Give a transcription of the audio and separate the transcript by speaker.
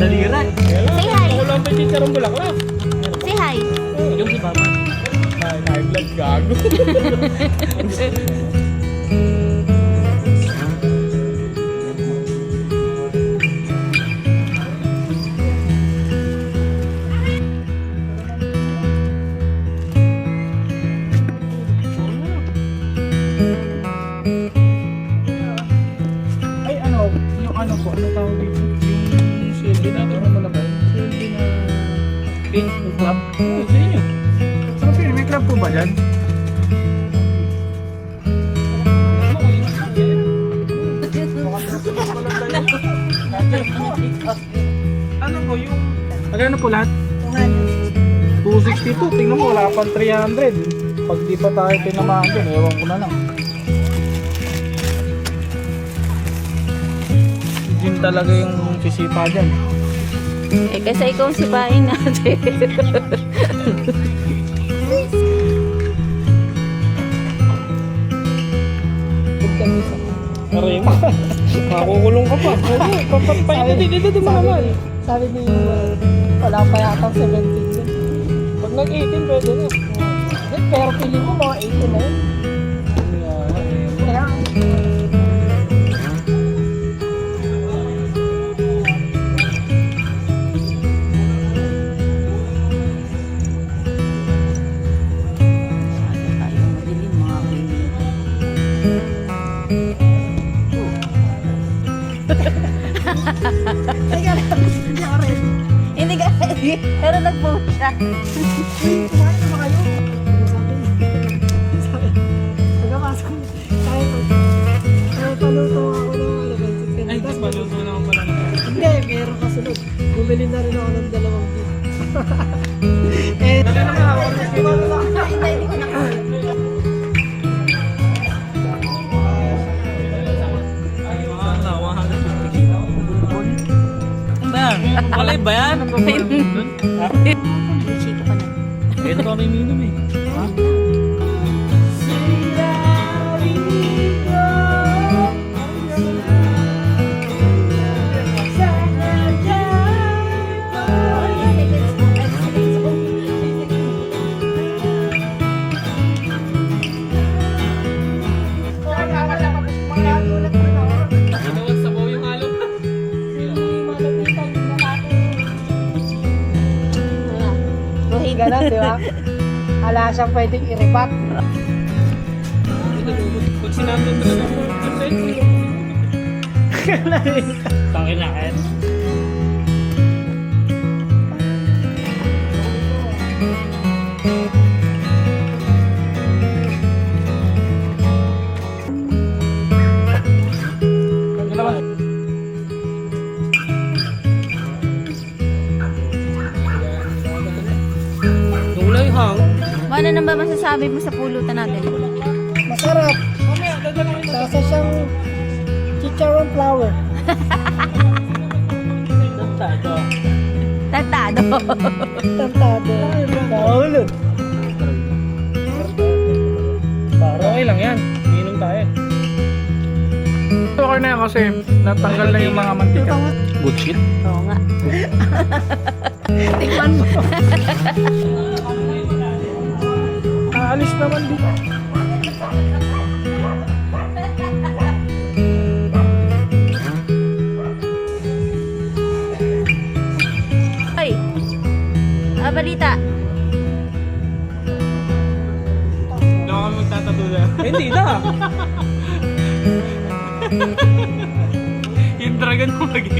Speaker 1: Daliran.
Speaker 2: Say hi.
Speaker 3: Ako lang pa yung chicharong bulaklak.
Speaker 2: Say hi.
Speaker 1: Yung si Mama.
Speaker 3: Nai-vlog gago. Ay ano, yung ano po, ano tawag dito? Yung silbi natin, ano mo naman? Silbi na pink club? Oo, sa inyo. Sa film, may club po ba dyan? Ano po yung... Ano po lahat? 262. Tingnan mo, wala pang 300. Pag di pa tayo tinamaan dyan, ewan ko na lang. Yun talaga yung sisipa dyan.
Speaker 2: Eh, kasi ikaw ang sipain natin.
Speaker 3: Aray mo. Makukulong ka pa. Papapay dito mo naman.
Speaker 4: Sabi ni wala pa yata 17 din.
Speaker 3: Pag nag-18 pwede na.
Speaker 4: Pero feeling mo mga 18 na yun. Kaya,
Speaker 2: Hindi ka, pero nag-post siya.
Speaker 4: kumain na ba kayo? Pagkapasok ko, kaya ko. Kaya paluto ako ng ano,
Speaker 3: Ay, di ba? Luto naman pala na.
Speaker 4: Hindi, meron kasunod. Bumili na rin ako ng 2 beef. Eh,
Speaker 3: Dali naman ako.
Speaker 2: Hindi ko na.
Speaker 1: Walay ba yan?
Speaker 2: Chiko ka na.
Speaker 1: Ito kami minum eh. Ha?
Speaker 3: Ginawag sabaw yung halo.
Speaker 4: ganun, di ba? Ala siyang pwedeng i-repack.
Speaker 3: Pag sinandun talaga mo,
Speaker 1: Tangin na kahit.
Speaker 3: Nulay hang.
Speaker 2: Ano na ba masasabi mo sa pulutan natin?
Speaker 4: Masarap. Lasa siyang chicharon flour.
Speaker 1: Tantado.
Speaker 2: Tantado.
Speaker 4: Tantado. Paulo.
Speaker 3: Okay lang yan. Minom tayo. Okay na yan kasi natanggal na yung mga mantika. Good shit.
Speaker 2: Oo nga.
Speaker 4: Tikman mo.
Speaker 3: Aalis naman dito.
Speaker 2: Ay! Balita.
Speaker 3: Hindi ako magtatatuloy. Hindi na. Yung dragon mo lagi.